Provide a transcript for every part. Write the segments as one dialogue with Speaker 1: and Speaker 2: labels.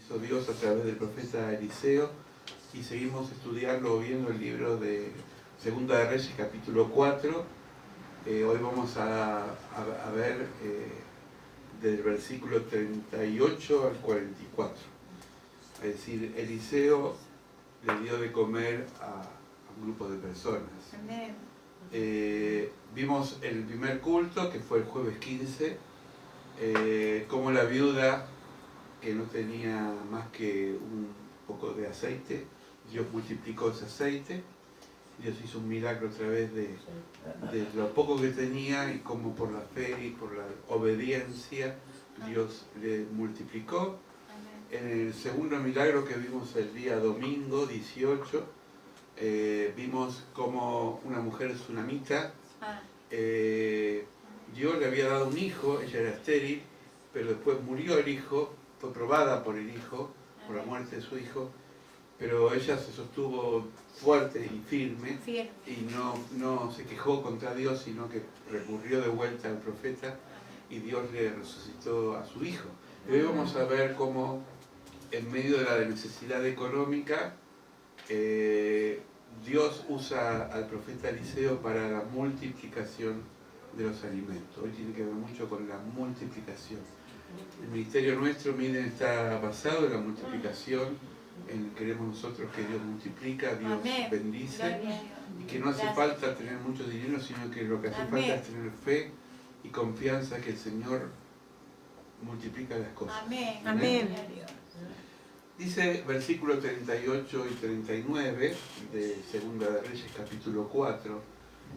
Speaker 1: hizo Dios a través del profeta Eliseo, y seguimos estudiando o viendo el libro de Segunda de Reyes, capítulo 4. Hoy vamos a ver del versículo 38 al 44. Es decir, Eliseo le dio de comer a un grupo de personas.
Speaker 2: Amén.
Speaker 1: Vimos el primer culto, que fue el jueves 15, como la viuda, que no tenía más que un poco de aceite, Dios multiplicó ese aceite, Dios hizo un milagro a través de lo poco que tenía, y como por la fe y por la obediencia Dios le multiplicó. En el segundo milagro que vimos el día domingo 18, vimos como una mujer tsunamita, Dios le había dado un hijo, ella era estéril, pero después murió el hijo, fue probada por el hijo, por la muerte de su hijo, pero ella se sostuvo fuerte y firme y no se quejó contra Dios, sino que recurrió de vuelta al profeta y Dios le resucitó a su hijo. Y hoy vamos a ver cómo en medio de la necesidad económica, Dios usa al profeta Eliseo para la multiplicación de los alimentos. Hoy tiene que ver mucho con la multiplicación. El ministerio nuestro, miren, está basado en la multiplicación, queremos nosotros que Dios multiplica, Dios bendice, y que no hace falta tener mucho dinero, sino que lo que hace falta es tener fe y confianza que el Señor multiplica las cosas.
Speaker 2: Amén.
Speaker 1: Amén. Dice versículo 38 y 39 de Segunda de Reyes, capítulo 4,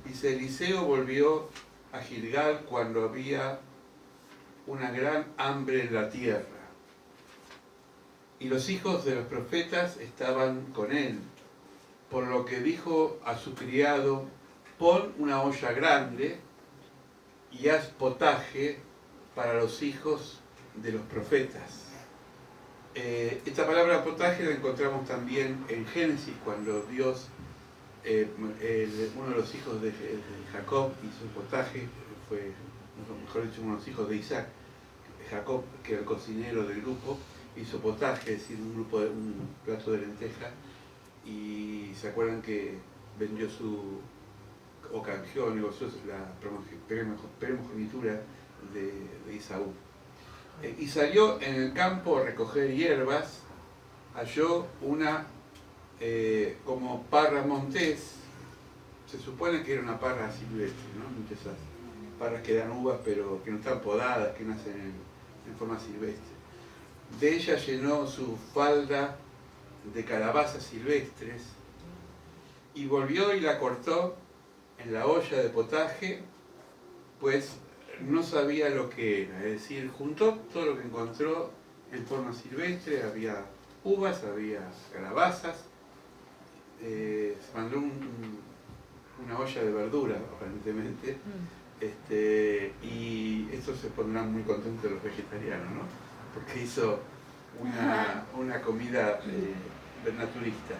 Speaker 1: dice: Eliseo volvió a Gilgal cuando había una gran hambre en la tierra, y los hijos de los profetas estaban con él, por lo que dijo a su criado: pon una olla grande y haz potaje para los hijos de los profetas. Esta palabra potaje la encontramos también en Génesis, cuando Dios, uno de los hijos de Jacob hizo potaje, fue, mejor dicho, uno de los hijos de Isaac, Jacob, que era el cocinero del grupo, hizo potaje, es decir, un plato de lenteja, y se acuerdan que vendió o canjeó, negoció la primogenitura de Isaú. Y salió en el campo a recoger hierbas, halló una como parra montés, se supone que era una parra silvestre, ¿no? Muchas esas parras que dan uvas pero que no están podadas, que nacen en forma silvestre. De ella llenó su falda de calabazas silvestres y volvió y la cortó en la olla de potaje, pues no sabía lo que era. Es decir, juntó todo lo que encontró en forma silvestre, había uvas, había calabazas, se mandó una olla de verduras aparentemente, y esto se pondrán muy contentos los vegetarianos, ¿no? Porque hizo una comida naturista.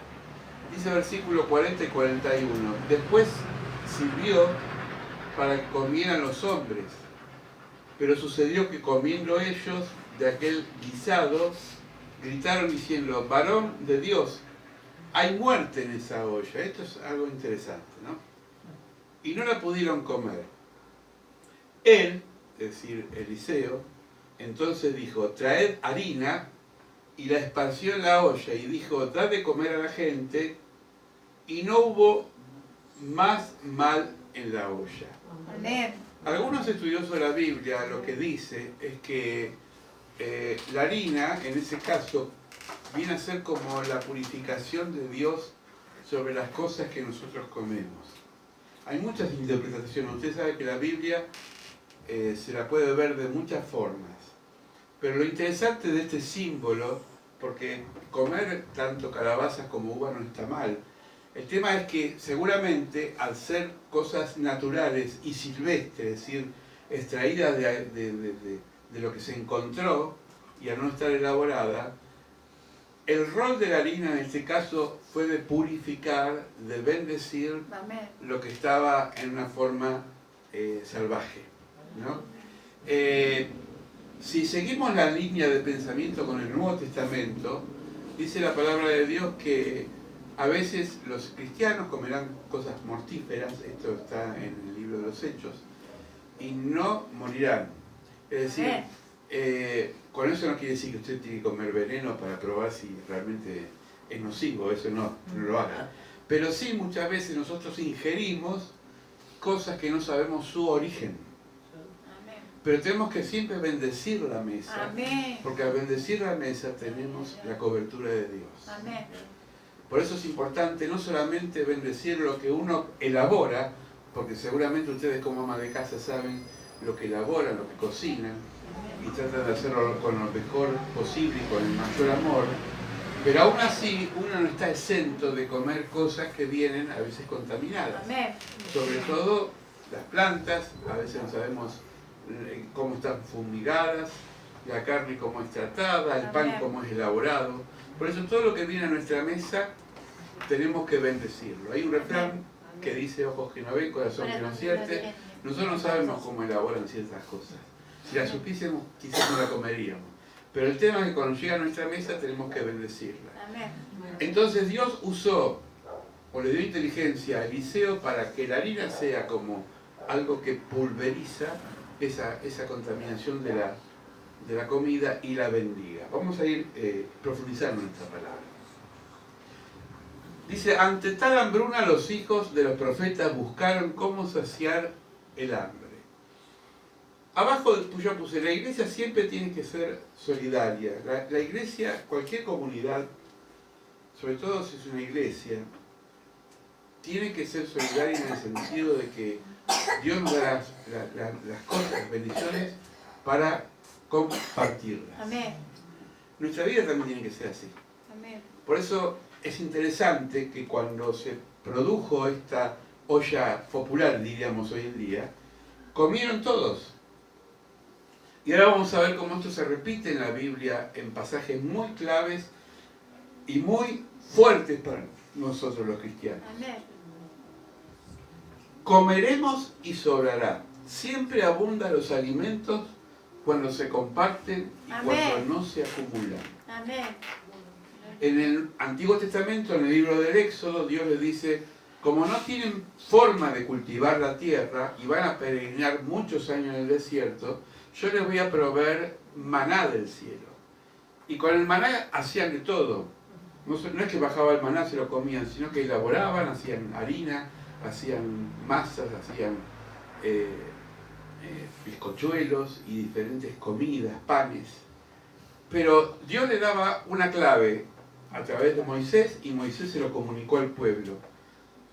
Speaker 1: Dice versículo 40 y 41, después sirvió para que comieran los hombres, pero sucedió que comiendo ellos de aquel guisado, gritaron diciendo: varón de Dios, hay muerte en esa olla. Esto es algo interesante, ¿no? Y no la pudieron comer. Él, es decir, Eliseo, entonces dijo: traed harina, y la esparció en la olla, y dijo: dad de comer a la gente, y no hubo más mal en la olla.
Speaker 2: Amén.
Speaker 1: Algunos estudiosos de la Biblia lo que dice es que la harina, en ese caso, viene a ser como la purificación de Dios sobre las cosas que nosotros comemos. Hay muchas interpretaciones. Usted sabe que la Biblia se la puede ver de muchas formas. Pero lo interesante de este símbolo, porque comer tanto calabazas como uvas no está mal, el tema es que seguramente al ser cosas naturales y silvestres, es decir, extraídas de lo que se encontró y al no estar elaborada, el rol de la harina en este caso fue de purificar, de bendecir lo que estaba en una forma salvaje, ¿no? si seguimos la línea de pensamiento con el Nuevo Testamento, dice la palabra de Dios que a veces los cristianos comerán cosas mortíferas, esto está en el libro de los Hechos, y no morirán. Es decir, con eso no quiere decir que usted tiene que comer veneno para probar si realmente es nocivo, eso no lo haga. Pero sí, muchas veces nosotros ingerimos cosas que no sabemos su origen. Pero tenemos que siempre bendecir la mesa, porque al bendecir la mesa tenemos la cobertura de Dios. Por eso es importante no solamente bendecir lo que uno elabora, porque seguramente ustedes como ama de casa saben lo que elaboran, lo que cocinan, y tratan de hacerlo con lo mejor posible y con el mayor amor, pero aún así uno no está exento de comer cosas que vienen a veces contaminadas. Sobre todo las plantas, a veces no sabemos cómo están fumigadas, la carne cómo es tratada, el pan cómo es elaborado. Por eso todo lo que viene a nuestra mesa tenemos que bendecirlo. Hay un refrán que dice: ojos que no ven, corazón que no siente. Nosotros no sabemos cómo elaboran ciertas cosas. Si las supiésemos, quizás no la comeríamos. Pero el tema es que cuando llega a nuestra mesa tenemos que bendecirla. Entonces Dios usó, o le dio inteligencia a Eliseo para que la harina sea como algo que pulveriza esa contaminación de la comida y la bendiga. Vamos a ir profundizando en esta palabra. Dice: ante tal hambruna los hijos de los profetas buscaron cómo saciar el hambre. Abajo yo puse: la iglesia siempre tiene que ser solidaria. La iglesia, cualquier comunidad, sobre todo si es una iglesia, tiene que ser solidaria en el sentido de que Dios nos da las cosas, las bendiciones, para compartirlas. Nuestra vida también tiene que ser así. Por eso es interesante que cuando se produjo esta olla popular, diríamos hoy en día, comieron todos. Y ahora vamos a ver cómo esto se repite en la Biblia en pasajes muy claves y muy fuertes para nosotros los cristianos. Comeremos y sobrará. Siempre abundan los alimentos cuando se comparten y cuando no se acumulan. En el Antiguo Testamento, en el libro del Éxodo, Dios les dice: como no tienen forma de cultivar la tierra y van a peregrinar muchos años en el desierto, yo les voy a proveer maná del cielo. Y con el maná hacían de todo. No es que bajaba el maná, se lo comían, sino que elaboraban, hacían harina, hacían masas, hacían bizcochuelos y diferentes comidas, panes. Pero Dios le daba una clave a través de Moisés, y Moisés se lo comunicó al pueblo.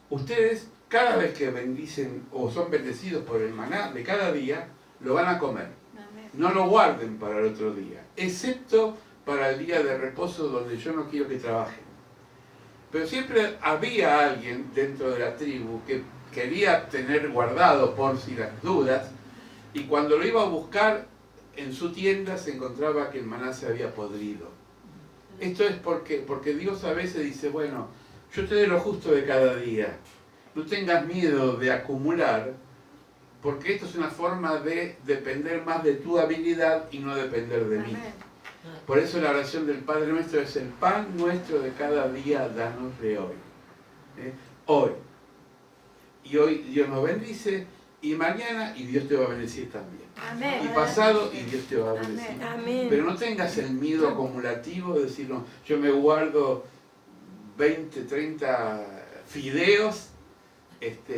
Speaker 1: Ustedes, cada vez que bendicen o son bendecidos por el maná de cada día, lo van a comer. No lo guarden para el otro día, excepto para el día de reposo, donde yo no quiero que trabajen. Pero siempre había alguien dentro de la tribu que quería tener guardado por si las dudas, y cuando lo iba a buscar en su tienda se encontraba que el maná se había podrido. Esto es porque Dios a veces dice: bueno, yo te doy lo justo de cada día, no tengas miedo de acumular, porque esto es una forma de depender más de tu habilidad y no depender de mí. Por eso la oración del Padre Nuestro es: el pan nuestro de cada día, danosle hoy. Hoy. Y hoy Dios nos bendice, y mañana, y Dios te va a bendecir también. Y pasado, y Dios te va a bendecir. Pero no tengas el miedo acumulativo de decir: no, yo me guardo 20, 30 fideos.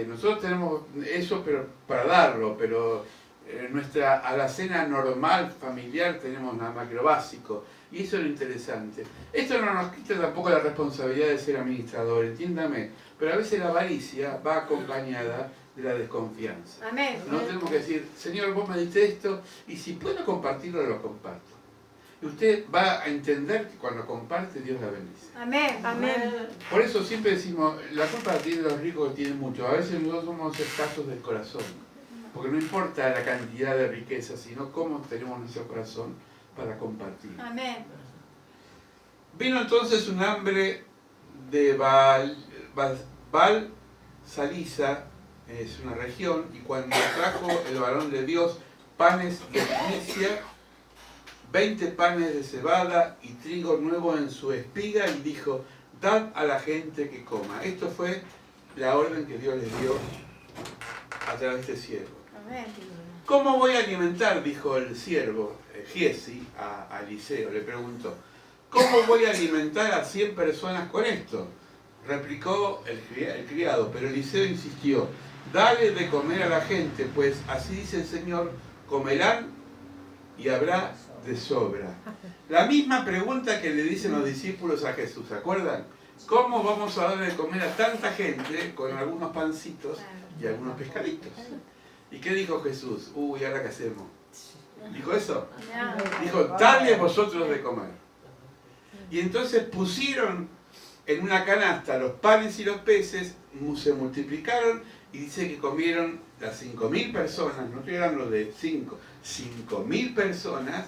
Speaker 1: Nosotros tenemos eso pero para darlo, pero nuestra alacena normal, familiar, tenemos nada más que lo básico. Y eso es lo interesante. Esto no nos quita tampoco la responsabilidad de ser administrador, entiéndame. Pero a veces la avaricia va acompañada de la desconfianza. No tenemos que decir: Señor, vos me diste esto, y si puedo compartirlo, lo comparto. Y usted va a entender que cuando comparte, Dios la bendice. Por eso siempre decimos: la culpa la tienen los ricos que tienen mucho. A veces nosotros somos escasos del corazón. Porque no importa la cantidad de riqueza, sino cómo tenemos nuestro corazón para compartir. Vino entonces un hambre de Baal Salisa, es una región, y cuando trajo el varón de Dios panes de primicia, 20 panes de cebada y trigo nuevo en su espiga y dijo, dad a la gente que coma. Esto fue la orden que Dios les dio a través de este siervo. ¿Cómo voy a alimentar? Dijo el siervo, Giesi, a Eliseo, le preguntó. ¿Cómo voy a alimentar a 100 personas con esto? Replicó el criado, pero Eliseo insistió, dale de comer a la gente, pues así dice el Señor, comerán y habrá de sobra. La misma pregunta que le dicen los discípulos a Jesús, ¿se acuerdan? ¿Cómo vamos a darle de comer a tanta gente con algunos pancitos y algunos pescaditos? ¿Y qué dijo Jesús? Uy, ¿ahora qué hacemos? ¿Dijo eso? Dijo, dale vosotros de comer. Y entonces pusieron en una canasta los panes y los peces, se multiplicaron y dice que comieron las 5.000 personas, no estoy hablando de 5.000 personas.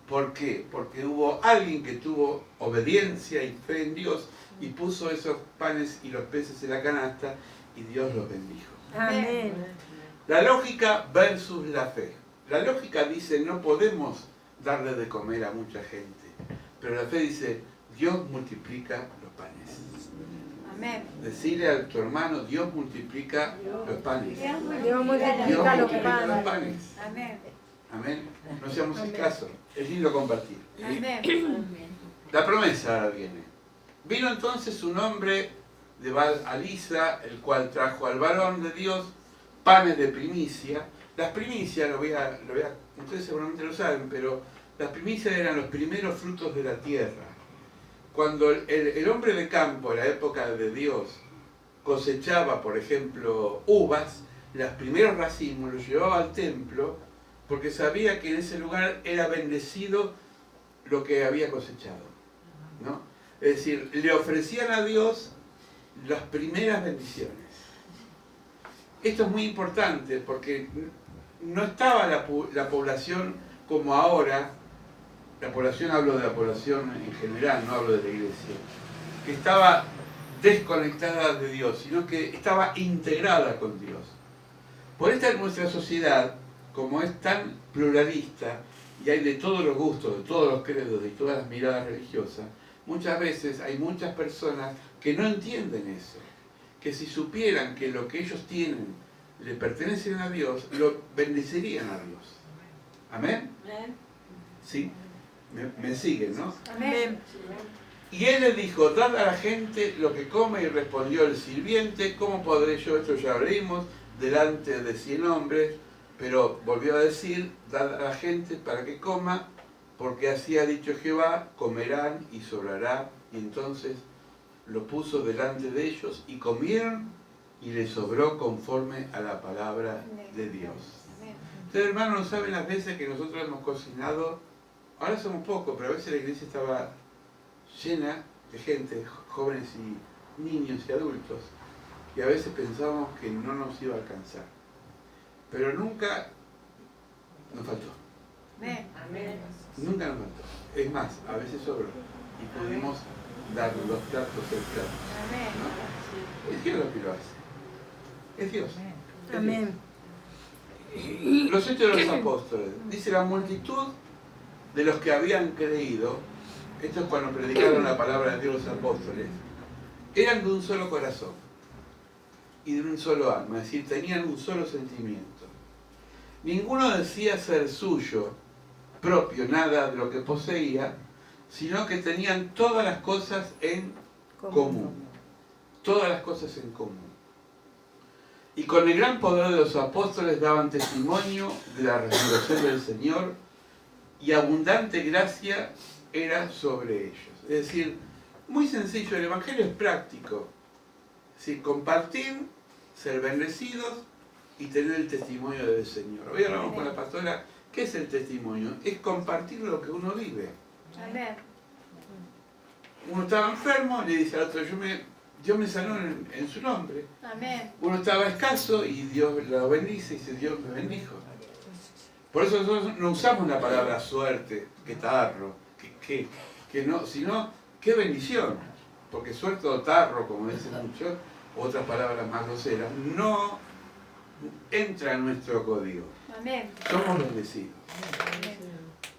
Speaker 1: ¿Por qué? Porque hubo alguien que tuvo obediencia y fe en Dios y puso esos panes y los peces en la canasta y Dios los bendijo.
Speaker 2: Amén.
Speaker 1: La lógica versus la fe. La lógica dice no podemos darle de comer a mucha gente, pero la fe dice Dios multiplica los panes.
Speaker 2: Amén.
Speaker 1: Decirle a tu hermano Dios multiplica los panes.
Speaker 2: Dios multiplica los panes.
Speaker 1: Amén. Amén. No seamos escasos. Es lindo compartir. ¿Sí?
Speaker 2: Amén.
Speaker 1: La promesa ahora viene. Vino entonces un hombre de Baal-Alisa, el cual trajo al varón de Dios panes de primicia. Las primicias, ustedes seguramente lo saben, pero las primicias eran los primeros frutos de la tierra. Cuando el hombre de campo, en la época de Dios, cosechaba, por ejemplo, uvas, los primeros racimos los llevaba al templo porque sabía que en ese lugar era bendecido lo que había cosechado, ¿no? Es decir, le ofrecían a Dios las primeras bendiciones. Esto es muy importante porque no estaba la población como ahora, la población, hablo de la población en general, no hablo de la iglesia, que estaba desconectada de Dios, sino que estaba integrada con Dios. Por esta nuestra sociedad, como es tan pluralista y hay de todos los gustos, de todos los credos, de todas las miradas religiosas, muchas veces hay muchas personas que no entienden eso, que si supieran que lo que ellos tienen le pertenecen a Dios, lo bendecirían a Dios. ¿Amén? ¿Sí? Me siguen, ¿no?
Speaker 2: Amén.
Speaker 1: Y él le dijo, dad a la gente lo que come, y respondió el sirviente, ¿cómo podré yo? Esto ya lo leímos, delante de 100 hombres, pero volvió a decir, dad a la gente para que coma, porque así ha dicho Jehová, comerán y sobrará. Y entonces lo puso delante de ellos y comieron y les sobró conforme a la palabra de Dios. Ustedes, hermanos, no saben las veces que nosotros hemos cocinado, ahora somos pocos, pero a veces la iglesia estaba llena de gente, jóvenes y niños y adultos, y a veces pensábamos que no nos iba a alcanzar. Pero nunca nos faltó. Nunca nos faltó. Es más, a veces sobró y pudimos dar los platos del plato. ¿No? Es Dios lo que lo hace. Es Dios.
Speaker 2: Amén.
Speaker 1: Los hechos de los apóstoles. Dice la multitud de los que habían creído, esto es cuando predicaron la palabra de Dios los apóstoles, eran de un solo corazón y de un solo alma, es decir, tenían un solo sentimiento. Ninguno decía ser suyo propio nada de lo que poseía, sino que tenían todas las cosas en común. Todas las cosas en común. Y con el gran poder de los apóstoles daban testimonio de la resurrección del Señor, y abundante gracia era sobre ellos. Es decir, muy sencillo, el Evangelio es práctico. Es decir, compartir, ser bendecidos y tener el testimonio del Señor. Hoy hablamos con la pastora, ¿qué es el testimonio? Es compartir lo que uno vive.
Speaker 2: Amén.
Speaker 1: Uno estaba enfermo, le dice al otro, Dios me sanó en su nombre.
Speaker 2: Amén.
Speaker 1: Uno estaba escaso y Dios lo bendice y dice, Dios me bendijo. Por eso nosotros no usamos la palabra suerte, que tarro, que no, sino qué bendición. Porque suerte o tarro, como dicen muchos, otras palabras más groseras, no entra en nuestro código.
Speaker 2: Amén.
Speaker 1: Somos bendecidos.
Speaker 2: Amén.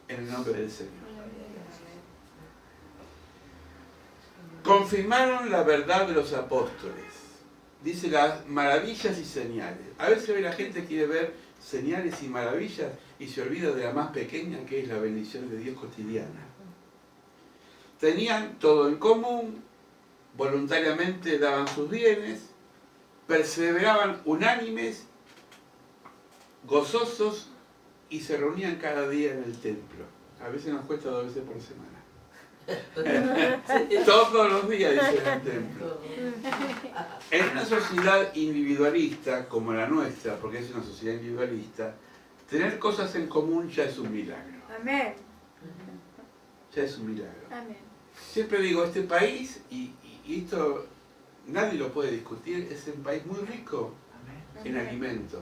Speaker 1: en el nombre del Señor. Confirmaron la verdad de los apóstoles. Dice las maravillas y señales. A veces hoy la gente quiere ver señales y maravillas y se olvida de la más pequeña, que es la bendición de Dios cotidiana. Tenían todo en común, voluntariamente daban sus bienes, perseveraban unánimes, gozosos y se reunían cada día en el templo. A veces nos cuesta 2 veces por semana. Todos los días, dice el templo. En una sociedad individualista como la nuestra, porque es una sociedad individualista, tener cosas en común ya es un milagro.
Speaker 2: Amén.
Speaker 1: Ya es un milagro.
Speaker 2: Amén.
Speaker 1: Siempre digo, este país, y esto nadie lo puede discutir, es un país muy rico en alimentos.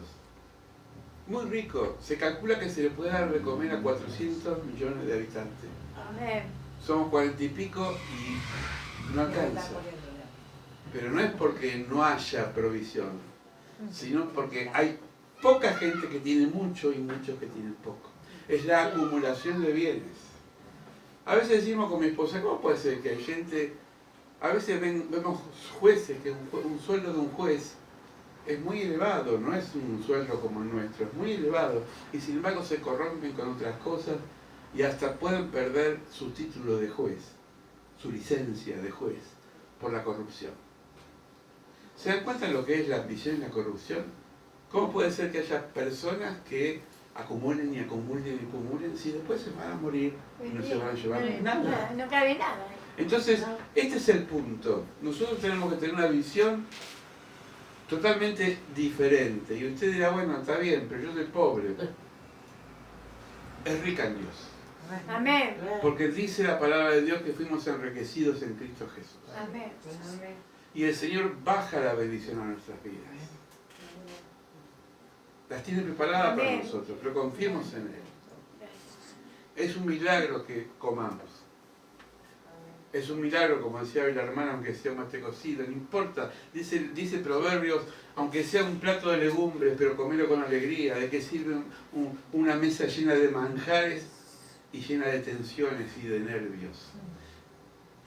Speaker 1: Muy rico. Se calcula que se le puede dar de comer a 400 millones de habitantes.
Speaker 2: Amén.
Speaker 1: Somos 40 y pico y no alcanza. Pero no es porque no haya provisión, sino porque hay poca gente que tiene mucho y muchos que tienen poco. Es la acumulación de bienes. A veces decimos con mi esposa, ¿cómo puede ser que hay gente... A veces vemos jueces, que un sueldo de un juez es muy elevado, no es un sueldo como el nuestro, es muy elevado. Y sin embargo se corrompen con otras cosas y hasta pueden perder su título de juez, su licencia de juez, por la corrupción. ¿Se dan cuenta de lo que es la ambición y la corrupción? ¿Cómo puede ser que haya personas que acumulen y acumulen y acumulen si después se van a morir y no se van a llevar nada?
Speaker 2: No cabe nada.
Speaker 1: Entonces, este es el punto. Nosotros tenemos que tener una visión totalmente diferente. Y usted dirá, bueno, está bien, pero yo soy pobre. Es rica en Dios.
Speaker 2: Amén.
Speaker 1: Porque dice la palabra de Dios que fuimos enriquecidos en Cristo Jesús.
Speaker 2: Amén.
Speaker 1: Y el Señor baja la bendición a nuestras vidas. Las tiene preparadas para nosotros, pero confiemos en Él. Es un milagro que comamos. Es un milagro, como decía hoy la hermana, aunque sea un mate cocido, no importa. Dice Proverbios, aunque sea un plato de legumbres, pero comerlo con alegría. ¿De qué sirve una mesa llena de manjares y llena de tensiones y de nervios?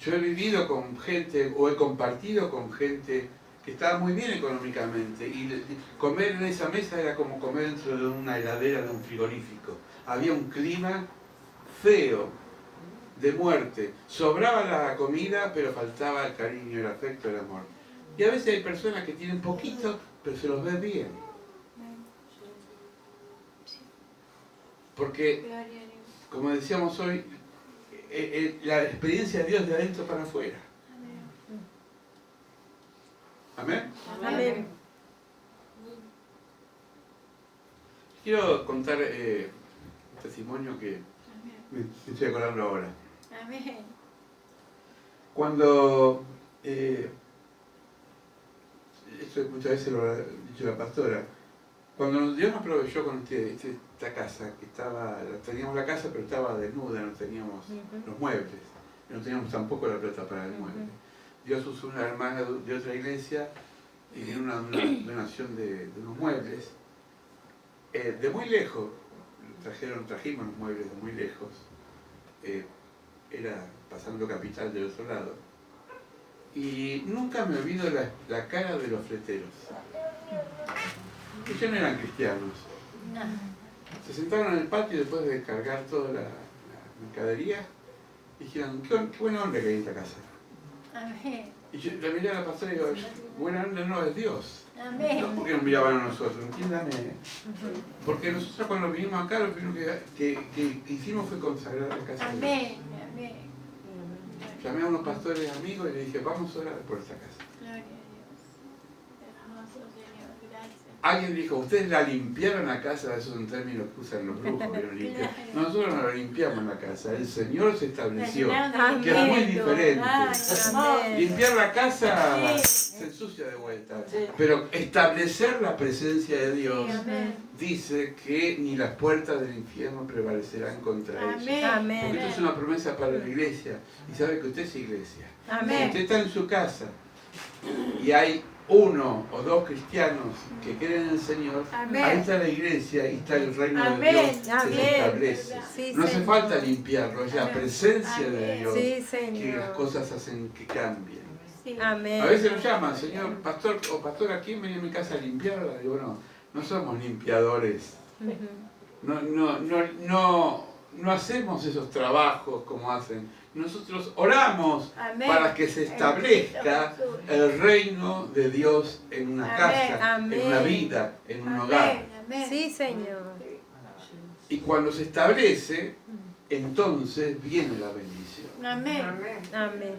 Speaker 1: Yo he vivido con gente, o he compartido con gente que estaba muy bien económicamente, y comer en esa mesa era como comer dentro de una heladera, de un frigorífico. Había un clima feo, de muerte. Sobraba la comida, pero faltaba el cariño, el afecto, el amor. Y a veces hay personas que tienen poquito, pero se los ve bien. Porque, como decíamos hoy, la experiencia de Dios de adentro para afuera. ¿Amén?
Speaker 2: Amén.
Speaker 1: Quiero contar un testimonio que me estoy acordando ahora.
Speaker 2: Amén.
Speaker 1: Cuando, esto muchas veces lo ha dicho la pastora, cuando Dios nos proveyó con esta casa, que teníamos la casa pero estaba desnuda, no teníamos los muebles, no teníamos tampoco la plata para el mueble. Dios usó una hermana de otra iglesia y dio una donación de unos muebles, de muy lejos, trajimos los muebles de muy lejos, era pasando Capital del otro lado, y nunca me olvido la cara de los fleteros. Ellos no eran cristianos. Se sentaron en el patio después de cargar toda la mercadería y dijeron, qué buena onda que hay en esta casa.
Speaker 2: Amén.
Speaker 1: Y yo le miré a la pastora y digo, buena onda no es Dios.
Speaker 2: Amén.
Speaker 1: No porque nos miraban a nosotros, entiéndame. Porque nosotros cuando vinimos acá lo primero que hicimos fue consagrar la casa.
Speaker 2: Amén. Amén.
Speaker 1: Llamé a unos pastores amigos y le dije, vamos a orar por esta casa.
Speaker 2: Gloria a Dios. Hermoso Señor, gracias.
Speaker 1: Alguien dijo, ustedes la limpiaron la casa, eso es un término que usan los brujos, pero limpiar. Nosotros no la limpiamos la casa, el Señor se estableció, que es muy diferente. Limpiar la casa se ensucia de vuelta, pero establecer la presencia de Dios dice que ni las puertas del infierno prevalecerán contra ella. Porque esto es una promesa para la iglesia, y sabe que usted es iglesia. Si usted está en su casa y hay uno o dos cristianos que creen en el Señor,
Speaker 3: Amén.
Speaker 1: ahí está la iglesia y está el reino
Speaker 3: Amén,
Speaker 1: de Dios que se
Speaker 3: amén.
Speaker 1: establece.
Speaker 3: Sí,
Speaker 1: No hace
Speaker 3: Señor.
Speaker 1: falta limpiarlo, es la
Speaker 3: Amén.
Speaker 1: presencia de
Speaker 2: Amén.
Speaker 1: Dios
Speaker 3: Sí,
Speaker 1: que
Speaker 3: Señor.
Speaker 1: las cosas hacen que cambien.
Speaker 2: Sí.
Speaker 3: Amén.
Speaker 1: A veces nos llaman, Señor, pastor o pastora, ¿quién venía a mi casa a limpiarla? Digo, no somos limpiadores.
Speaker 3: Ujú.
Speaker 1: No hacemos esos trabajos como hacen. Nosotros oramos
Speaker 3: Amén.
Speaker 1: para que se establezca el reino de Dios en una
Speaker 3: Amén,
Speaker 1: casa,
Speaker 3: amén.
Speaker 1: en una vida, en un
Speaker 3: Amén.
Speaker 1: hogar.
Speaker 2: Amén.
Speaker 3: Sí, Señor.
Speaker 1: Y cuando se establece, entonces viene la bendición.
Speaker 2: Amén.
Speaker 3: Amén.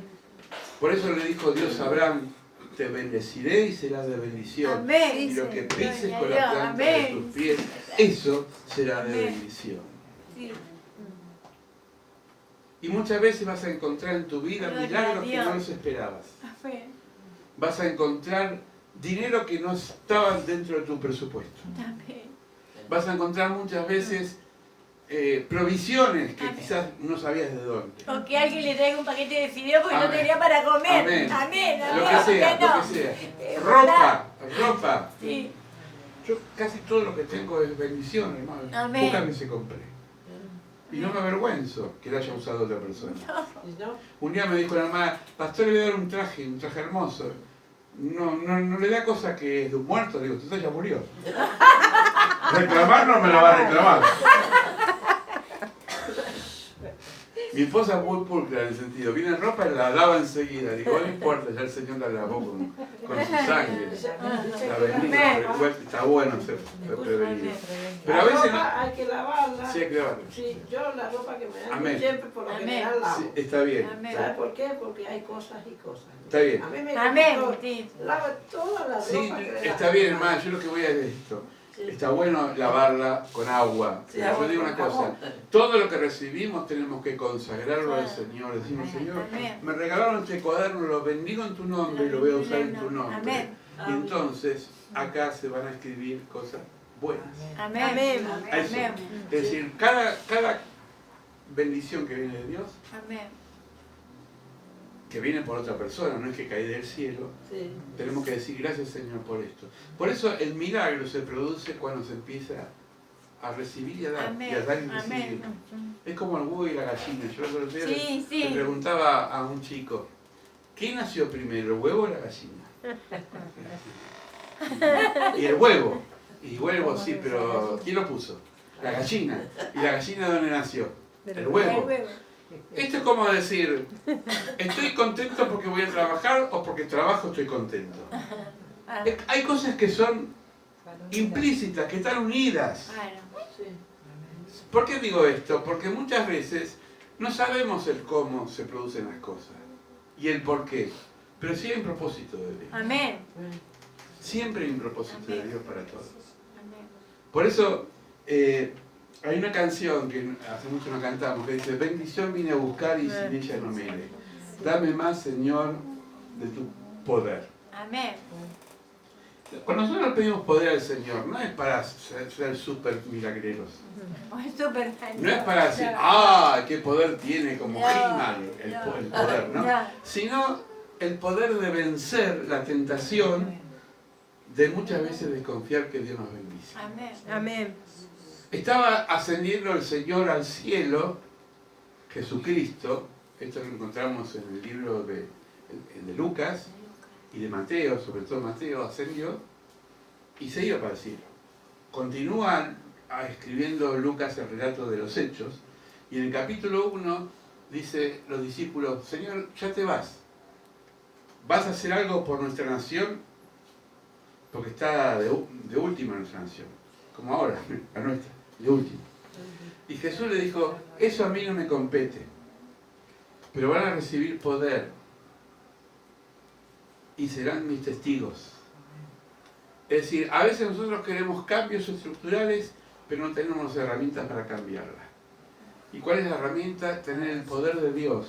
Speaker 1: Por eso le dijo Dios a Abraham, te bendeciré y serás de bendición.
Speaker 2: Amén.
Speaker 1: Y lo que pises
Speaker 2: Gloria a
Speaker 1: con la
Speaker 2: Dios.
Speaker 1: planta de
Speaker 2: Amén.
Speaker 1: tus pies, eso será de
Speaker 2: Amén.
Speaker 1: bendición.
Speaker 2: Sí.
Speaker 1: Y muchas veces vas a encontrar en tu vida
Speaker 2: Gloria
Speaker 1: milagros
Speaker 2: a
Speaker 1: que
Speaker 2: Dios.
Speaker 1: no los esperabas.
Speaker 2: Amén.
Speaker 1: Vas a encontrar dinero que no estaban dentro de tu presupuesto.
Speaker 2: Amén.
Speaker 1: Vas a encontrar muchas veces provisiones que
Speaker 2: Amén.
Speaker 1: quizás no sabías de dónde.
Speaker 2: O que alguien le traiga un paquete de fideo porque
Speaker 1: Amén.
Speaker 2: no tenía para comer.
Speaker 1: Amén.
Speaker 2: Amén.
Speaker 1: Lo
Speaker 2: amén.
Speaker 1: que sea,
Speaker 2: ¿Por qué no?
Speaker 1: lo que sea.
Speaker 2: ¿Verdad?
Speaker 1: Ropa.
Speaker 2: Sí.
Speaker 1: Yo casi todo lo que tengo es bendición, hermano.
Speaker 2: Amén.
Speaker 1: Pocas veces compré. Y no me avergüenzo que la haya usado otra persona. Un día me dijo la hermana, pastor, le voy a dar un traje hermoso. No le da cosa que es de un muerto. Digo, usted ya murió. Reclamar no me la va a reclamar. Mi esposa es muy pulcra en el sentido, viene ropa y la lava enseguida. Digo, no importa, ya el Señor la lavó con su sangre. La bendijo, igual está bueno ser prevenido. Pero a
Speaker 4: La
Speaker 1: veces
Speaker 4: ropa hay que lavarla.
Speaker 1: sí hay que lavarla.
Speaker 4: Sí, yo la ropa que me dan
Speaker 1: Amén.
Speaker 4: siempre por lo
Speaker 2: Amén.
Speaker 4: general lavo.
Speaker 1: Sí, está bien.
Speaker 2: Amén.
Speaker 4: ¿Sabes por qué? Porque hay cosas y cosas.
Speaker 1: Está bien.
Speaker 4: A mí me
Speaker 2: Amén.
Speaker 4: gusta
Speaker 2: Sí.
Speaker 4: lava toda la
Speaker 1: Sí,
Speaker 4: ropa que le
Speaker 1: está
Speaker 4: dan.
Speaker 1: bien, hermano. Yo lo que voy a decir es esto.
Speaker 4: Sí.
Speaker 1: Está bueno lavarla con agua.
Speaker 4: Sí,
Speaker 1: Pero yo
Speaker 4: agua
Speaker 1: digo
Speaker 4: con
Speaker 1: una cosa.
Speaker 4: jabón.
Speaker 1: Todo lo que recibimos tenemos que consagrarlo al
Speaker 2: Claro.
Speaker 1: Señor. Decimos, Señor,
Speaker 2: Amén.
Speaker 1: me regalaron este cuaderno, lo bendigo en tu nombre y lo voy a usar en tu nombre.
Speaker 2: Amén.
Speaker 1: Y entonces acá se van a escribir cosas buenas.
Speaker 2: Amén.
Speaker 3: Amén.
Speaker 1: A eso.
Speaker 2: Amén.
Speaker 1: Es decir, cada bendición que viene de Dios,
Speaker 2: Amén.
Speaker 1: que viene por otra persona, no es que cae del cielo,
Speaker 4: Sí.
Speaker 1: tenemos que decir gracias Señor por esto. Por eso el milagro se produce cuando se empieza a recibir y a dar,
Speaker 2: Amén.
Speaker 1: y a dar y
Speaker 2: Amén.
Speaker 1: recibir. Es como el huevo y la gallina. Yo el otro día
Speaker 2: Sí,
Speaker 1: le
Speaker 2: sí.
Speaker 1: preguntaba a un chico, ¿qué nació primero, el huevo o la gallina? Y el huevo. Y huevo sí, pero ¿quién lo puso? La gallina. ¿Y la gallina de dónde nació? El
Speaker 2: El
Speaker 1: huevo.
Speaker 2: huevo.
Speaker 1: Esto es como decir, ¿estoy contento porque voy a trabajar o porque trabajo estoy contento?
Speaker 2: Ah,
Speaker 1: Hay cosas que son implícitas, que están unidas.
Speaker 2: claro.
Speaker 4: Sí.
Speaker 1: ¿Por qué digo esto? Porque muchas veces no sabemos el cómo se producen las cosas y el por qué, pero sí hay un propósito de Dios.
Speaker 2: Amén.
Speaker 1: Siempre hay un propósito de Dios para todos.
Speaker 2: Amén.
Speaker 1: Por eso hay una canción que hace mucho no cantamos que dice, bendición vine a buscar y sin ella no me iré. Dame más, Señor, de tu poder.
Speaker 2: Amén.
Speaker 1: Cuando nosotros pedimos poder al Señor, no es para ser súper milagreros.
Speaker 2: Es súper
Speaker 1: No es para decir, ¡ah, qué poder tiene como He-Man el poder! ¿no? Sino el poder de vencer la tentación de muchas veces desconfiar que Dios nos bendice.
Speaker 2: Amén.
Speaker 3: Amén.
Speaker 1: Estaba ascendiendo el Señor al cielo, Jesucristo, esto lo encontramos en el libro de Lucas y de Mateo, sobre todo Mateo, ascendió y se iba para el cielo. Continúa escribiendo Lucas el relato de los hechos y en el capítulo 1 dice los discípulos, Señor, ya te vas a hacer algo por nuestra nación, porque está de última nuestra nación, como ahora, la nuestra, de última. Y Jesús le dijo, eso a mí no me compete, pero van a recibir poder y serán mis testigos. Es decir, a veces nosotros queremos cambios estructurales, pero no tenemos las herramientas para cambiarlas. ¿Y cuál es la herramienta? Tener el poder de Dios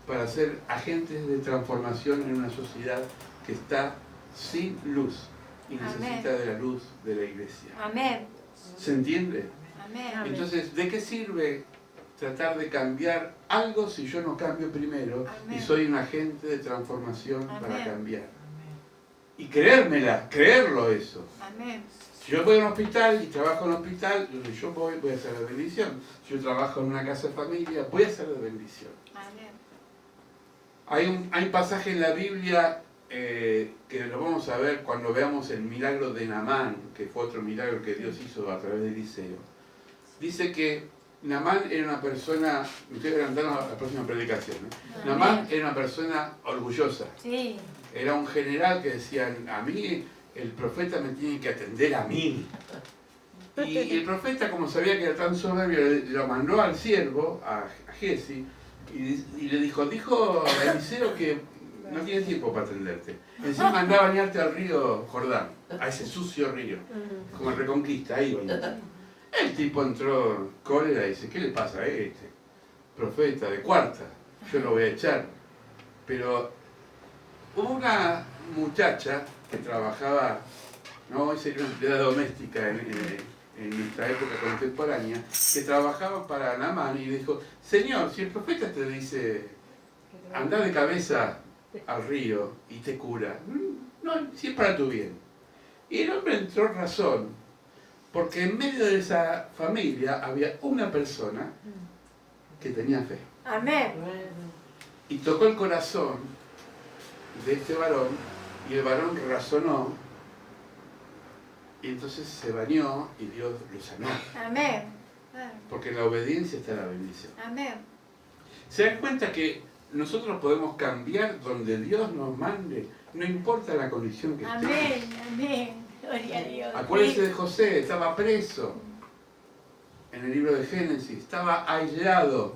Speaker 1: para ser agentes de transformación en una sociedad que está sin luz y necesita de la luz de la iglesia.
Speaker 2: Amén.
Speaker 1: ¿Se entiende?
Speaker 2: Amén.
Speaker 1: Entonces, ¿de qué sirve tratar de cambiar algo si yo no cambio primero y
Speaker 2: Amén.
Speaker 1: soy un agente de transformación para
Speaker 2: Amén.
Speaker 1: cambiar? y creérmela, creerlo eso.
Speaker 2: Amén.
Speaker 1: Si yo voy a un hospital y trabajo en un hospital, donde yo voy a hacer de bendición. Si yo trabajo en una casa de familia, voy a hacer de bendición.
Speaker 2: Amén.
Speaker 1: Hay un pasaje en la Biblia que lo vamos a ver cuando veamos el milagro de Naamán, que fue otro milagro que Dios hizo a través de Eliseo. Dice que Naamán era una persona, me estoy adelantando a la próxima predicación, Naamán era una persona orgullosa.
Speaker 2: Sí.
Speaker 1: Era un general que decía, a mí el profeta me tiene que atender a mí. Y el profeta, como sabía que era tan soberbio, lo mandó al siervo, a Giezi, y le dijo a Eliseo que no tiene tiempo para atenderte. Encima andaba a bañarte al río Jordán, a ese sucio río, como el Reconquista, ahí bañate. El tipo entró cólera y dice, ¿qué le pasa a este? Profeta de cuarta, yo lo voy a echar. Pero hubo una muchacha que trabajaba, no, esa era una empleada doméstica en nuestra época contemporánea, que trabajaba para Naamán y dijo, Señor, si el profeta te dice, anda de cabeza al río y te cura, no, si es para tu bien. Y el hombre entró en razón, porque en medio de esa familia había una persona que tenía fe.
Speaker 2: Amén.
Speaker 1: Y tocó el corazón de este varón, y el varón razonó, y entonces se bañó y Dios lo sanó.
Speaker 2: Amén.
Speaker 1: Porque en la obediencia está la bendición.
Speaker 2: Amén.
Speaker 1: ¿Se dan cuenta que nosotros podemos cambiar donde Dios nos mande? No importa la condición que esté.
Speaker 2: Amén. Amén. Gloria a Dios.
Speaker 1: Acuérdense de José, estaba preso en el libro de Génesis, estaba aislado.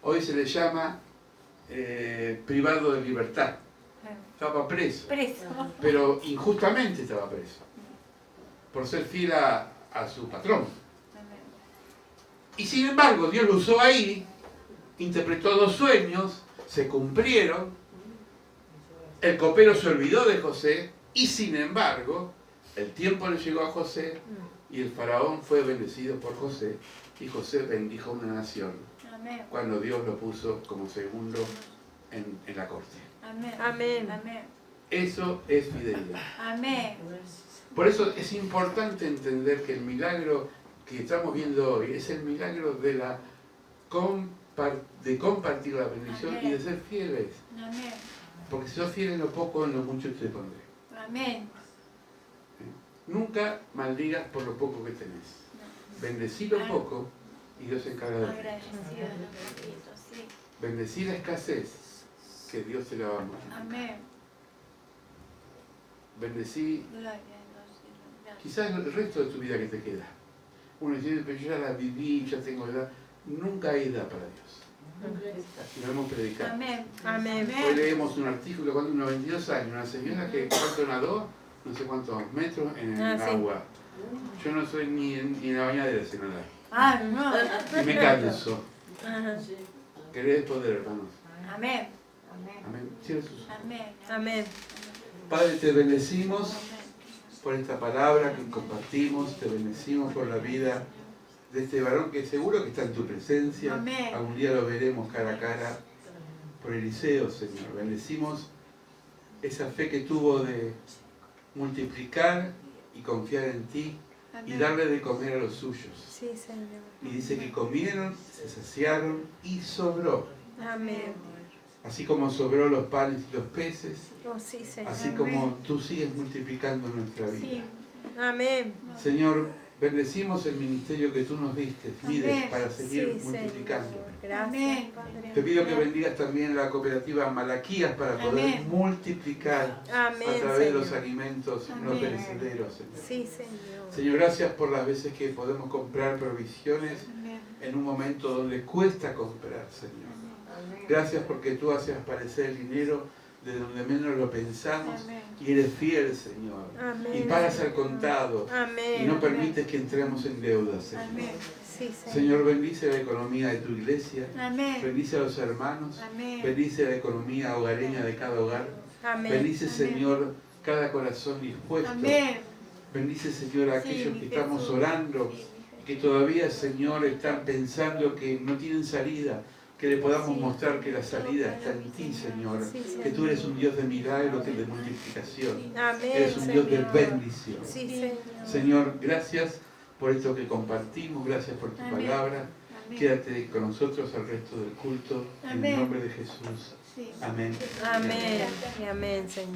Speaker 1: Hoy se le llama privado de libertad. Estaba preso,
Speaker 2: Preso.
Speaker 1: pero injustamente estaba preso, por ser fiel a su patrón. Y sin embargo, Dios lo usó ahí, interpretó 2 sueños, se cumplieron, el copero se olvidó de José, y sin embargo, el tiempo le llegó a José, y el faraón fue bendecido por José, y José bendijo una nación, cuando Dios lo puso como segundo en la corte.
Speaker 2: Amén.
Speaker 4: Amén.
Speaker 2: Amén.
Speaker 1: Eso es fidelidad.
Speaker 2: Amén.
Speaker 1: Por eso es importante entender que el milagro que estamos viendo hoy es el milagro de compartir la bendición y de ser fieles.
Speaker 2: Amén.
Speaker 1: Porque si sos fiel en lo poco, en lo mucho te pondré.
Speaker 2: Amén.
Speaker 1: Nunca maldigas por lo poco que tenés. Bendecí lo poco y Dios se encarga de ti.
Speaker 2: Agradecido de lo poquito, sí.
Speaker 1: Bendecí la escasez, que Dios te la va a multiplicar.
Speaker 2: Amén.
Speaker 1: Bendecí
Speaker 2: Gloria a Dios.
Speaker 1: quizás el resto de tu vida que te queda. Uno dice, pero yo ya la viví, ya tengo edad. Nunca hay edad para Dios. Y lo hemos predicado.
Speaker 2: Amén.
Speaker 4: Amén.
Speaker 1: Hoy leemos un artículo cuando unos 22 años, una señora que cuánto nadó, no sé cuántos metros en el agua. Yo no soy ni en la bañadera sé nadar.
Speaker 2: Ah, no.
Speaker 1: Y me canso. Querés poder, hermanos.
Speaker 2: Amén.
Speaker 1: Amén. Cierra sus ojos.
Speaker 2: Amén.
Speaker 4: Amén.
Speaker 1: Padre, te bendecimos por esta palabra que compartimos, te bendecimos por la vida de este varón que seguro que está en tu presencia.
Speaker 2: Amén.
Speaker 1: Algún día lo veremos cara a cara. Por Eliseo, Señor. Bendecimos esa fe que tuvo de multiplicar y confiar en ti y darle de comer a los suyos.
Speaker 4: Sí, Señor.
Speaker 1: Y dice que comieron, se saciaron y sobró.
Speaker 4: Amén.
Speaker 1: Así como sobró los panes y los peces,
Speaker 4: Oh, sí, Señor.
Speaker 1: así como tú sigues multiplicando nuestra vida.
Speaker 2: Sí.
Speaker 4: Amén.
Speaker 1: Señor, bendecimos el ministerio que tú nos diste, Fides,
Speaker 2: Amén.
Speaker 1: para seguir
Speaker 4: Sí,
Speaker 1: multiplicando.
Speaker 4: Señor. Gracias,
Speaker 2: Amén.
Speaker 4: Padre.
Speaker 1: Te pido que bendigas también la cooperativa Malaquías para poder
Speaker 2: Amén.
Speaker 1: multiplicar
Speaker 4: Amén,
Speaker 1: a través de los
Speaker 4: Señor.
Speaker 1: alimentos no
Speaker 2: Amén.
Speaker 1: perecederos, Señor.
Speaker 4: Sí, Señor.
Speaker 1: Señor, gracias por las veces que podemos comprar provisiones
Speaker 2: Amén.
Speaker 1: en un momento donde cuesta comprar, Señor. Gracias porque tú haces aparecer el dinero de donde menos lo pensamos
Speaker 2: Amén.
Speaker 1: y eres fiel, Señor.
Speaker 4: Amén.
Speaker 1: Y pagas al contado
Speaker 4: Amén.
Speaker 1: y no permites que entremos en deuda, Señor.
Speaker 2: Amén.
Speaker 4: Sí, Señor.
Speaker 1: Señor, bendice la economía de tu iglesia,
Speaker 2: Amén.
Speaker 1: bendice a los hermanos,
Speaker 2: Amén.
Speaker 1: bendice la economía hogareña de cada hogar,
Speaker 4: Amén.
Speaker 1: bendice,
Speaker 2: Amén.
Speaker 1: Señor, cada corazón dispuesto,
Speaker 2: Amén.
Speaker 1: bendice, Señor, a
Speaker 2: Sí,
Speaker 1: aquellos
Speaker 2: mi
Speaker 1: que estamos
Speaker 2: Jesús.
Speaker 1: orando,
Speaker 2: Sí, mi
Speaker 1: que todavía, Señor, están pensando que no tienen salida, que le podamos mostrar que la salida está en ti, Señor,
Speaker 4: Sí,
Speaker 1: que tú eres un Dios de milagros y de multiplicación,
Speaker 4: Amén,
Speaker 1: eres un Dios de
Speaker 4: Señor.
Speaker 1: bendición.
Speaker 4: Sí, Señor.
Speaker 1: Señor, gracias por esto que compartimos, gracias por tu
Speaker 2: Amén.
Speaker 1: palabra.
Speaker 2: Amén.
Speaker 1: Quédate con nosotros al resto del culto, en el
Speaker 2: Amén.
Speaker 1: nombre de Jesús.
Speaker 2: Sí.
Speaker 1: Amén.
Speaker 4: Amén. Y amén, Señor.